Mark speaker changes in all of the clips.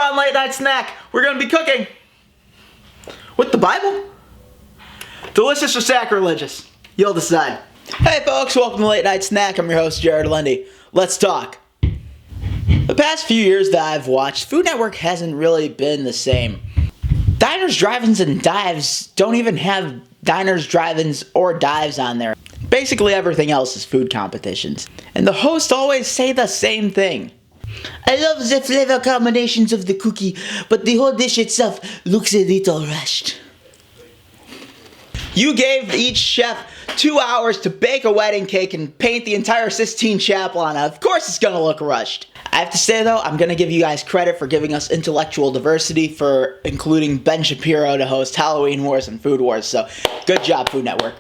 Speaker 1: fun late night snack. We're going to be cooking with the Bible. Delicious or sacrilegious? You'll decide. Hey folks, welcome to Late Night Snack. I'm your host, Jared Lendy. Let's talk. The past few years that I've watched, Food Network hasn't really been the same. Diners, drive-ins, and dives don't even have diners, drive-ins, or dives on there. Basically everything else is food competitions. And the hosts always say the same thing. I love the flavor combinations of the cookie, but the whole dish itself looks a little rushed. You gave each chef 2 hours to bake a wedding cake and paint the entire Sistine Chapel on it. Of course it's gonna look rushed. I have to say though, I'm gonna give you guys credit for giving us intellectual diversity, for including Ben Shapiro to host Halloween Wars and Food Wars, so good job, Food Network.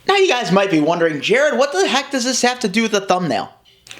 Speaker 1: Now you guys might be wondering, Jared, what the heck does this have to do with the thumbnail?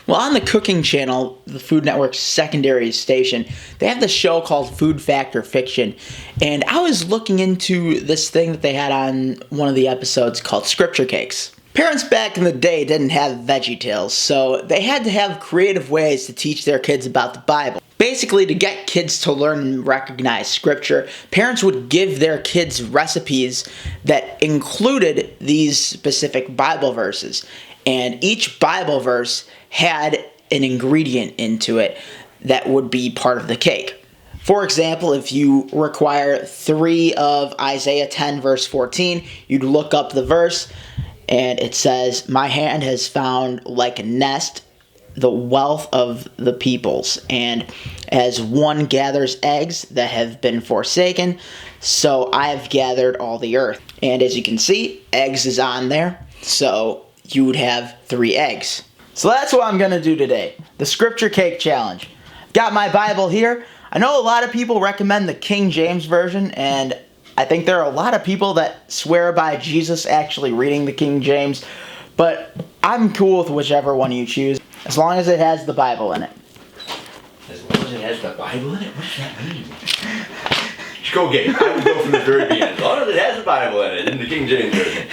Speaker 1: Well, on the cooking channel, the Food Network's secondary station, they have this show called Food Fact or Fiction. And I was looking into this thing that they had on one of the episodes called Scripture Cakes. Parents back in the day didn't have VeggieTales, so they had to have creative ways to teach their kids about the Bible. Basically, to get kids to learn and recognize Scripture, parents would give their kids recipes that included these specific Bible verses. And each Bible verse had an ingredient into it that would be part of the cake. For example, if you require 3 of Isaiah 10 verse 14, you'd look up the verse and it says, "My hand has found like a nest the wealth of the peoples, and as one gathers eggs that have been forsaken, so I have gathered all the earth." And as you can see, eggs is on there, so you would have 3 eggs. So that's what I'm going to do today, the Scripture Cake Challenge. Got my Bible here. I know a lot of people recommend the King James Version, and I think there are a lot of people that swear by Jesus actually reading the King James, but I'm cool with whichever one you choose, as long as it has the Bible in it.
Speaker 2: As long as it has the Bible in it? What does that mean? Just go get it. I would go from the very beginning. As long as it has the Bible in it, in the King James Version.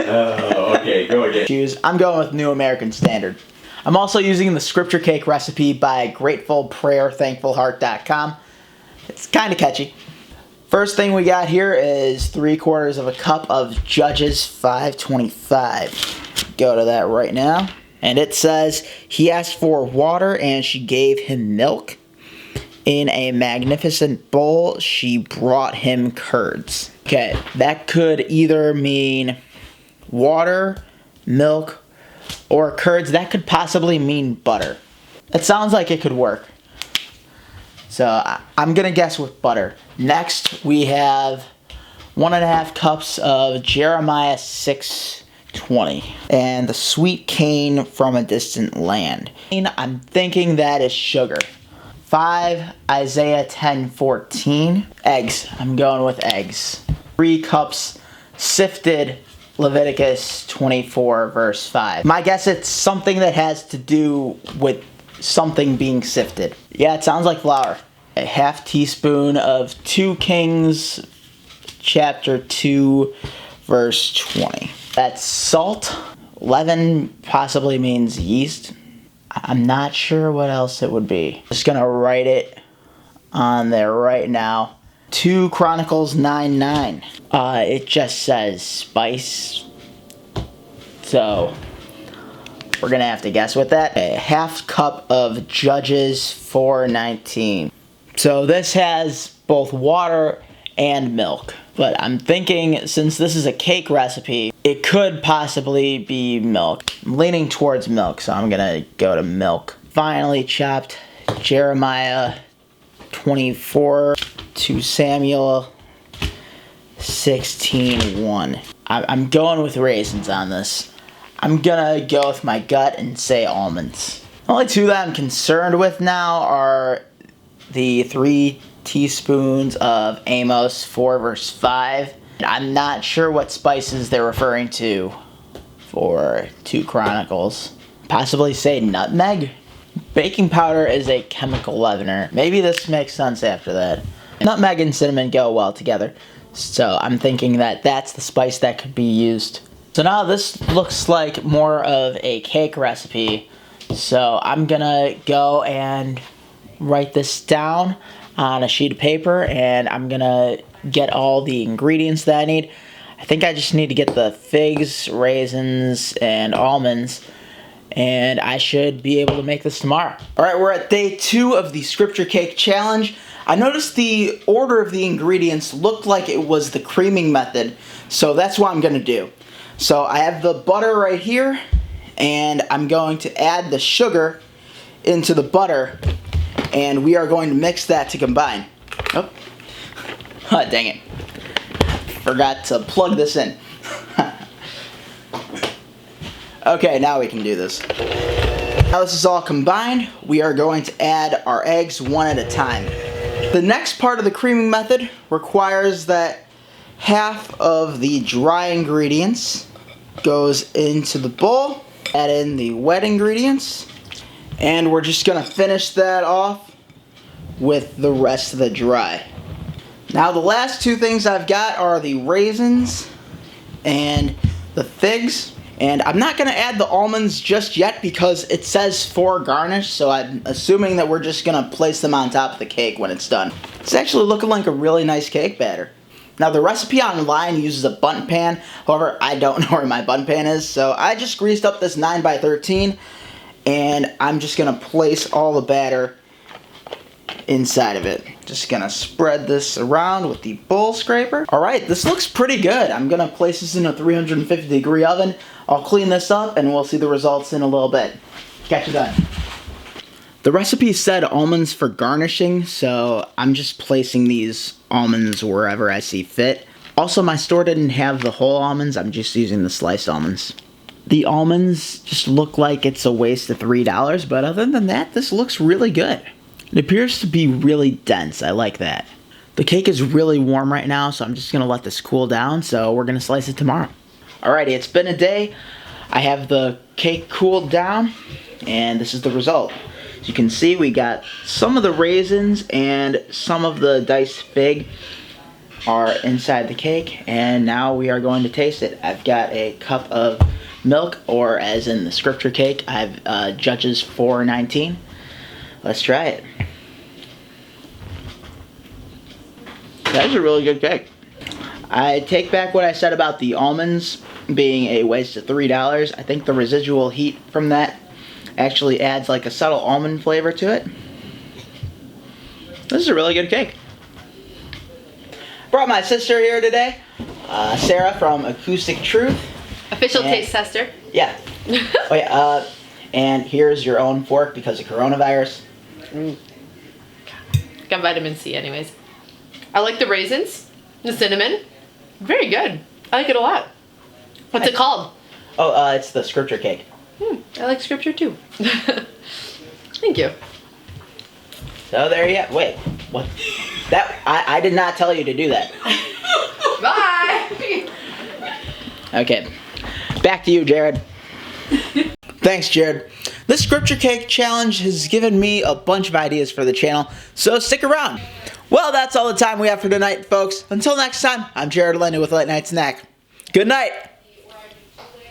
Speaker 2: Oh, okay, go again.
Speaker 1: I'm going with New American Standard. I'm also using the Scripture Cake recipe by GratefulPrayerThankfulHeart.com. It's kind of catchy. First thing we got here is 3/4 of a cup of Judges 5:25. Go to that right now. And it says, "He asked for water and she gave him milk. In a magnificent bowl she brought him curds." Okay, that could either mean water, milk, or curds. That could possibly mean butter. It sounds like it could work. So I'm gonna guess with butter. Next we have 1.5 cups of Jeremiah 6:20 and the sweet cane from a distant land. I'm thinking that is sugar. 5 Isaiah 10:14. Eggs. I'm going with eggs. 3 cups sifted Leviticus 24 verse 5. My guess it's something that has to do with something being sifted. Yeah, it sounds like flour. A 1/2 teaspoon of 2 Kings chapter 2 verse 20. That's salt. Leaven possibly means yeast. I'm not sure what else it would be. Just gonna write it on there right now. 2 Chronicles 9:9. It just says spice. So we're gonna have to guess with that. A 1/2 cup of Judges 4:19. So this has both water and milk. But I'm thinking, since this is a cake recipe, it could possibly be milk. I'm leaning towards milk, so I'm gonna go to milk. Finally chopped Jeremiah 24, 2 Samuel 16:1. I'm going with raisins on this. I'm gonna go with my gut and say almonds. The only 2 that I'm concerned with now are the 3 teaspoons of Amos 4 verse 5. I'm not sure what spices they're referring to for 2 Chronicles. Possibly say nutmeg? Baking powder is a chemical leavener. Maybe this makes sense after that. Nutmeg and cinnamon go well together, so I'm thinking that that's the spice that could be used. So now this looks like more of a cake recipe, so I'm gonna go and write this down on a sheet of paper, and I'm gonna get all the ingredients that I need. I think I just need to get the figs, raisins, and almonds, and I should be able to make this tomorrow. Alright, we're at day 2 of the scripture cake challenge. I noticed the order of the ingredients looked like it was the creaming method, so that's what I'm gonna do. So I have the butter right here, and I'm going to add the sugar into the butter, and we are going to mix that to combine. Oh, dang it. Forgot to plug this in. Okay, now we can do this. Now this is all combined, we are going to add our eggs one at a time. The next part of the creaming method requires that half of the dry ingredients goes into the bowl. Add in the wet ingredients, and we're just gonna finish that off with the rest of the dry. Now the last 2 things I've got are the raisins and the figs, and I'm not gonna add the almonds just yet because it says for garnish, so I'm assuming that we're just gonna place them on top of the cake when it's done. It's actually looking like a really nice cake batter. Now the recipe online uses a bundt pan, however I don't know where my bundt pan is, so I just greased up this 9x13, and I'm just gonna place all the batter inside of it. Just gonna spread this around with the bowl scraper. Alright, this looks pretty good. I'm gonna place this in a 350-degree oven. I'll clean this up and we'll see the results in a little bit. Catch you then. The recipe said almonds for garnishing, so I'm just placing these almonds wherever I see fit. Also, my store didn't have the whole almonds, I'm just using the sliced almonds. The almonds just look like it's a waste of $3, but other than that, this looks really good. It appears to be really dense, I like that. The cake is really warm right now, so I'm just gonna let this cool down, so we're gonna slice it tomorrow. Alrighty, it's been a day. I have the cake cooled down, and this is the result. As you can see, we got some of the raisins and some of the diced fig are inside the cake, and now we are going to taste it. I've got a cup of milk, or as in the scripture cake, I have Judges 4:19. Let's try it. That is a really good cake. I take back what I said about the almonds being a waste of $3. I think the residual heat from that actually adds like a subtle almond flavor to it. This is a really good cake. Brought my sister here today, Sarah from Acoustic Truth.
Speaker 3: Official taste tester.
Speaker 1: Yeah. Oh yeah. And here's your own fork because of coronavirus.
Speaker 3: Got vitamin C anyways. I like the raisins, the cinnamon. Very good. I like it a lot. What's it called?
Speaker 1: Oh, it's the scripture cake.
Speaker 3: I like scripture too. Thank you.
Speaker 1: So there you go. Wait, what? That I did not tell you to do that.
Speaker 3: Bye.
Speaker 1: Okay, back to you, Jared. Thanks, Jared. This scripture cake challenge has given me a bunch of ideas for the channel, so stick around. Well, that's all the time we have for tonight, folks. Until next time, I'm Jared Lendy with Late Night Snack. Good night.